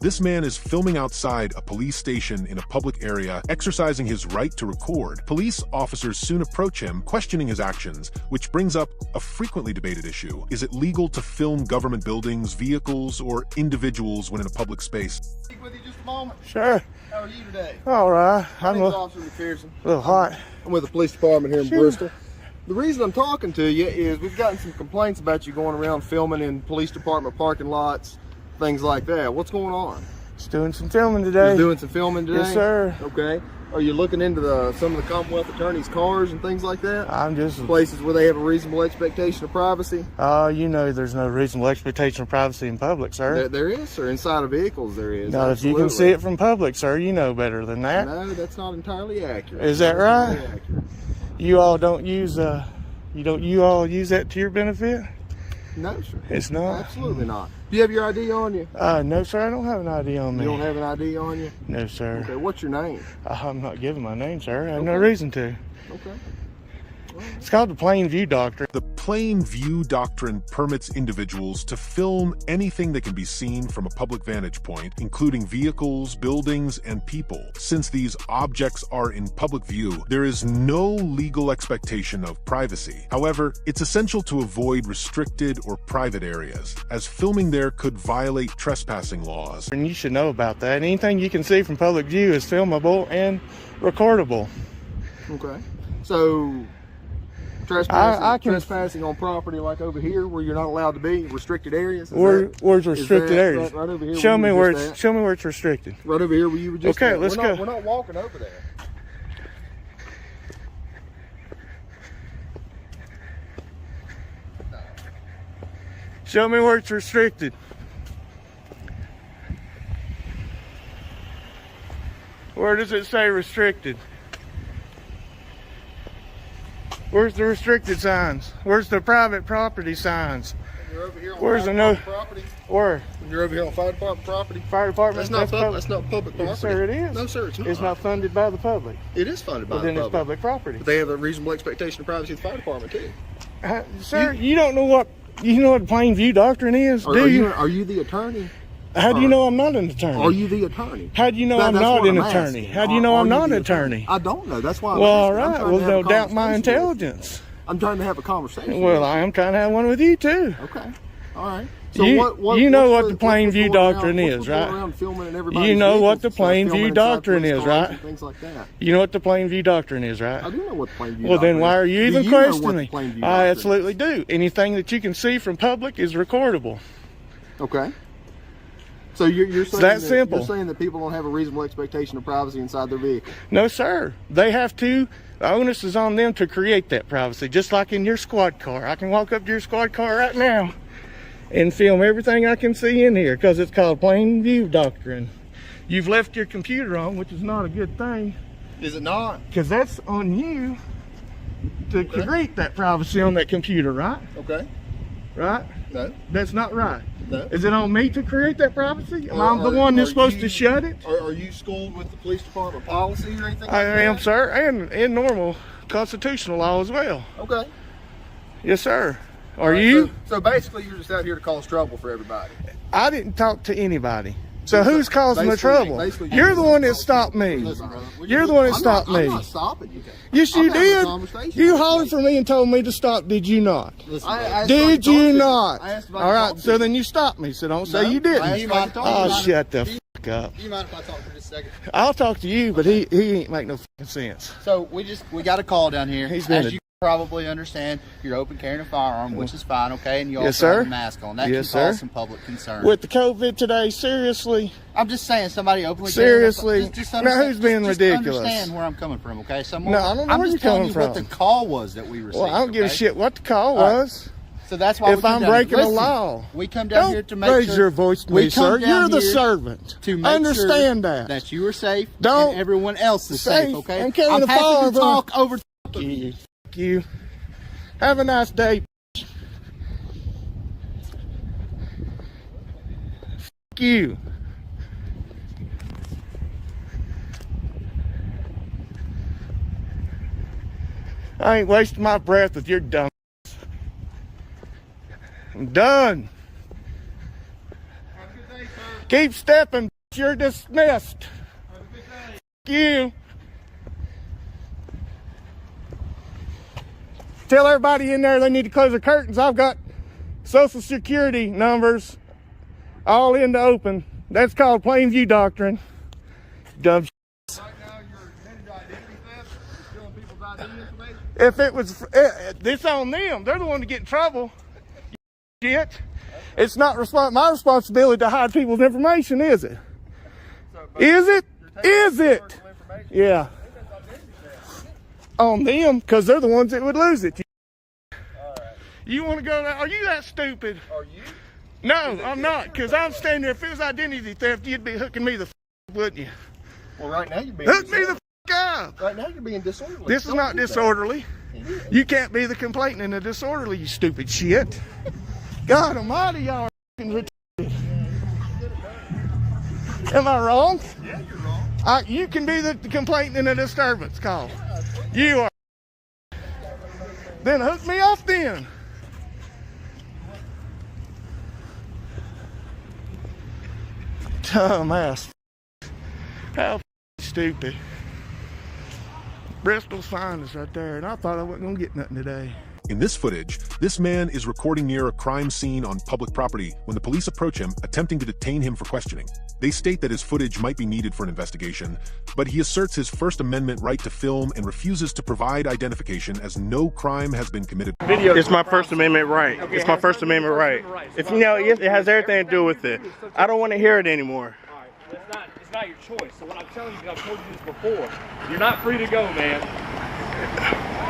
This man is filming outside a police station in a public area, exercising his right to record. Police officers soon approach him, questioning his actions, which brings up a frequently debated issue. Is it legal to film government buildings, vehicles, or individuals when in a public space? Speak with you just a moment. Sure. How are you today? All right. I'm a Officer McPherson. little hot. I'm with the police department here in Sure. Bristol. The reason I'm talking to you is we've gotten some complaints about you going around filming in police department parking lots, things like that. What's going on? Just doing some filming today. You're doing some filming today? Yes, sir. Okay. Are you looking into some of the Commonwealth attorneys' cars and things like that? I'm just Places where they have a reasonable expectation of privacy? you know, there's no reasonable expectation of privacy in public, sir. There is, sir. Inside of vehicles, there is. Not if you can Absolutely. see it from public, sir. You know better than that. No, that's not entirely accurate. Is that Not right? entirely accurate. You all don't use you all use that to your benefit? No, sir. It's not. Absolutely not. Do you have your ID on you? No, sir. I don't have an ID on me. You don't have an ID on you? No, sir. Okay, what's your name? I'm not giving my name, sir. I have no Okay. reason to. Okay. It's called the plain view doctrine. The plain view doctrine permits individuals to film anything that can be seen from a public vantage point, including vehicles, buildings, and people. Since these objects are in public view, there is no legal expectation of privacy. However, it's essential to avoid restricted or private areas, as filming there could violate trespassing laws. And you should know about that. Anything you can see from public view is filmable and recordable. Okay. So, trespassing on property like over here where you're not allowed to be, restricted areas? Where's restricted areas? Right over here Show me where it's restricted. Right over here where you were just Okay, at. let's go. We're not walking over there. Show me where it's restricted. Where does it say restricted? Where's the restricted signs? Where's the private property signs? You're over here on Where's fire the no? department property. Where? You're over here on fire department property. Fire department? That's not public property. Yes, sir, it is. No, sir, it's not. It's not funded by the public. It is funded by Well, the then it's public. public property. But they have a reasonable expectation of privacy at the fire department too. Sir, you don't know what the plain view doctrine is, do you? Are you the attorney? How do you know I'm not an attorney? Are you the attorney? How do you know I'm That's not what an I'm attorney? asking. How do you know Are I'm you not the an attorney? I don't know. That's why I'm Well, all asking. I'm right. trying Well, to have a don't doubt my conversation with you. intelligence. I'm trying to have a conversation. Well, I am trying to have one with you too. Okay. All right. You know what the plain what's view going doctrine around- is, what's going right? around filming in everybody's You know what vehicles the and stuff, plain filming view inside doctrine police is, cars right? and things like that. You know what the plain view doctrine is, right? I do know what the plain view Well, then doctrine why is. are you Do even know what the questioning? plain view I doctrine is? absolutely do. Anything that you can see from public is recordable. Okay. So you're saying that simple. You're saying that people don't have a reasonable expectation of privacy inside their vehicle. No, sir. They have to. The onus is on them to create that privacy, just like in your squad car. I can walk up to your squad car right now and film everything I can see in here because it's called plain view doctrine. You've left your computer on, which is not a good thing. Is it not? Because that's on you to create that privacy on that computer, right? Okay. Right? No. That's not right. No. Is it on me to create that privacy? Am I Are- the one that's are supposed you- to shut it? Are you schooled with the police department policy or anything? I like am, that? sir, and in normal constitutional law as well. Okay. Yes, sir. Are All right, you? So basically, you're just out here to cause trouble for everybody. I didn't talk to anybody. So who's causing the Basically- trouble? basically You're the one that stopped me. Listen, brother, You're the one that stopped me. I'm not stopping you. Yes, I'm you having a did. conversation You with hollered for me and told me to stop. Did you not? Listen, I asked Did if I could you talk to not? I asked if I All could right. talk to So you. then you stopped me. So don't say No, you I didn't. asked if I could talk to Oh, you. shut the fuck up. Do you mind if I talk for just a second? I'll talk to you, but he ain't make no fucking sense. So we got a call down here. He's been As you probably understand, you're open carrying a firearm, which is fine, okay? And you Yes, also have sir. a mask on. That Yes, can cause sir. some public concern. With the COVID today, seriously. I'm just saying, somebody openly Seriously? Just Now, understand, who's being just ridiculous? Understand where I'm coming from, okay? No, I don't know I'm where just you're telling coming you from. what the call was that we received. Well, I don't give a okay? shit what the call All right. was. So that's why If we come I'm down breaking here. a Listen, law, we come down here to don't make raise sure your voice to we me, come sir. down You're the here servant. to make Understand sure that. that you are safe Don't and everyone else is safe. safe, okay? I'm carrying a happy firearm. to talk over. Fuck you. Fuck you. Have a nice day. Fuck you. I ain't wasting my breath with your dumb. I'm done. Have a good day, sir. Keep stepping. You're dismissed. F you. Tell everybody in there they need to close their curtains. I've got Social Security numbers all in the open. That's called plain view doctrine. Dumb. Right now, you're headed to identity theft. You're stealing people's ID information. If it was, it's on them. They're the one to get in trouble. Shit. It's not my responsibility to hide people's information, is it? Is it? Is it? Yeah. On them, because they're the ones that would lose it. You want to go there? Are you that stupid? Are you? No, I'm not, because I'm standing there. If it was identity theft, you'd be hooking me the f, wouldn't you? Well, right now you're being Hook me the f up. Right now you're being disorderly. This is not disorderly. You can't be the complainant in a disorderly, you stupid shit. God almighty, y'all are f***ing retarded. Am I wrong? Yeah, you're wrong. You can be the complainant in a disturbance call. You are. Then hook me up then. Dumbass. How stupid. Bristol's finest right there, and I thought I wasn't gonna get nothing today. In this footage, this man is recording near a crime scene on public property when the police approach him, attempting to detain him for questioning. They state that his footage might be needed for an investigation, but he asserts his First Amendment right to film and refuses to provide identification as no crime has been committed. It's my First Amendment right. Okay, it's my First Amendment right. If you know, it has everything to do with it. I don't want to hear it anymore. It's not your choice. So what I'm telling you, I've told you this before. You're not free to go, man.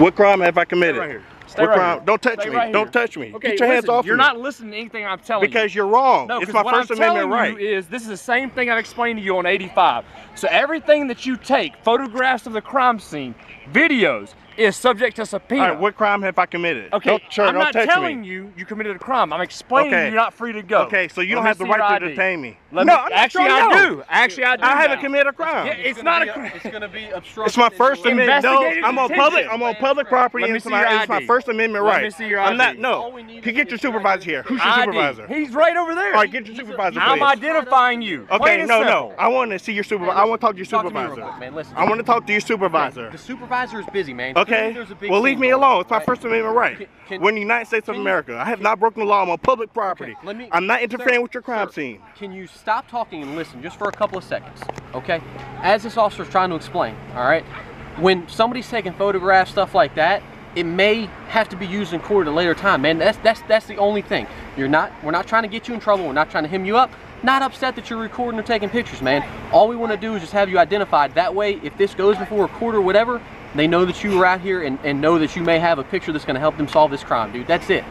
What crime have I committed? Stay right here. What crime? Don't touch me. Don't touch me. Okay, get your hands off me. You're not listening to anything I'm telling you. Because you're wrong. No, it's my First Amendment right. This is the same thing I've explained to you on 85. So everything that you take, photographs of the crime scene, videos, is subject to subpoena. All right, what crime have I committed? Okay, I'm not telling me. you committed a crime. I'm explaining you're not free to go. Okay, so you don't have the right to detain me. Actually, I do. Actually, I do. I haven't committed a crime. Yeah, it's not a crime. It's going to be obstruction. It's my First Amendment. No, I'm on public property. Let me It's see your my ID. First Amendment right. Let me see your I'm ID. not. No. Can you get your supervisor here? Who's your supervisor? He's right over there. All right, get your supervisor, I'm please. identifying you. Okay, no. I want to see your supervisor. I want to talk to your supervisor. I want to talk to your supervisor. The supervisor is busy, man. Okay. Well, leave me alone. It's my First Amendment right. We're in the United States of America. I have not broken the law. I'm on public property. I'm not interfering with your crime scene. Can you stop talking and listen just for a couple of seconds, okay? As this officer is trying to explain, all right? When somebody's taking photographs, stuff like that, it may have to be used in court at a later time, man. That's the only thing. We're not trying to get you in trouble. We're not trying to hem you up. Not upset that you're recording or taking pictures, man. All we want to do is just have you identified. That way, if this goes before a court or whatever, they know that you were out here and know that you may have a picture that's going to help them solve this crime, dude. That's it.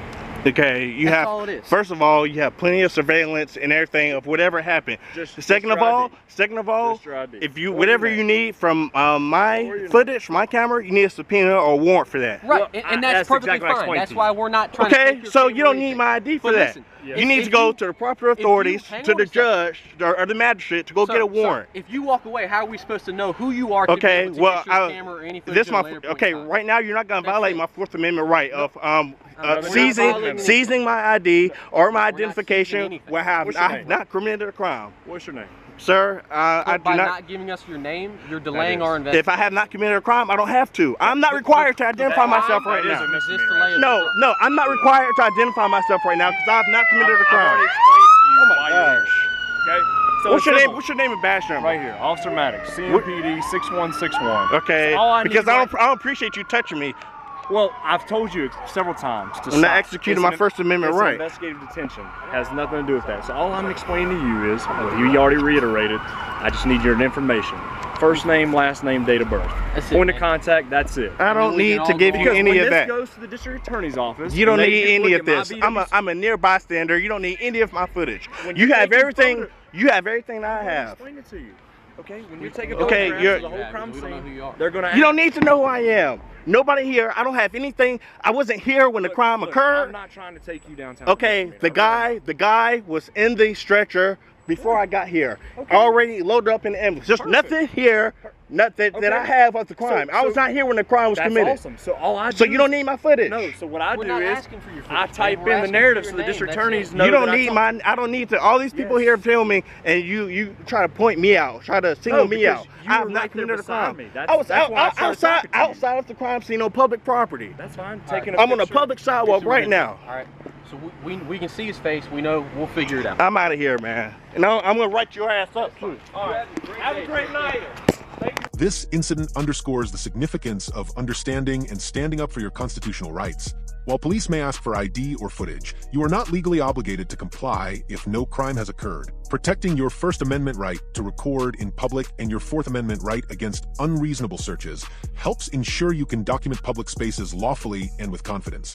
Okay, That's all it is. First of all, you have plenty of surveillance and everything of whatever happened. Second of all, if you whatever you need from my footage, my camera, you need a subpoena or a warrant for that. Right, and that's perfectly fine. That's why we're not trying to take your so you don't need my ID for that. Listen, you need to go to the proper authorities, to the judge or the magistrate to go get a warrant. If you walk away, how are we supposed to know who you are? Okay, to be able to get your camera or any footage right now you're not going to violate my Fourth Amendment right of seizing my ID or my identification where I have not committed a crime. What's your name? Sir, I do by not giving us your name, you're delaying our investigation. If I have not committed a crime, I don't have to. I'm not required to identify myself right now. No, I'm not required to identify myself right now because I have not committed a crime. Oh my gosh. Okay. So What's your name and badge number? Right here, Officer Maddox, CMPD 6161. Okay. Because I don't appreciate you touching me. Well, I've told you several times to I'm not executing my First Amendment right. Investigative detention has nothing to do with that. So all I'm explaining to you is, well, you already reiterated, I just need your information. First name, last name, date of birth. Point of contact, that's it. I don't need to give you any of that. When this goes to the district attorney's office, you don't need any of this. I'm a near bystander. You don't need any of my footage. You have everything. You have everything I have. Explain it to you. Okay, when you take a photograph of the whole crime scene, they're going to. You don't need to know who I am. Nobody here. I don't have anything. I wasn't here when the crime occurred. I'm not trying to take you downtown. Okay, the guy was in the stretcher before I got here. Already loaded up in the ambulance. Just nothing here, nothing that I have of the crime. I was not here when the crime was committed. That's awesome. So all I do. So you don't need my footage. No. So what I We're do not is asking for your I footage, type man. We're in the asking narrative for so your the district name. That's attorneys it. know. You don't that need mine. I don't need to. All these people here filming, and you try to point me out, try to single me out. I have not committed a crime. I was outside of the crime scene on public property. That's fine. I'm on a public sidewalk right now. All right. So we can see his face. We know. We'll figure it out. I'm out of here, man. And I'm gonna write your ass up too. All right. Have a great night. This incident underscores the significance of understanding and standing up for your constitutional rights. While police may ask for ID or footage, you are not legally obligated to comply if no crime has occurred. Protecting your First Amendment right to record in public and your Fourth Amendment right against unreasonable searches helps ensure you can document public spaces lawfully and with confidence.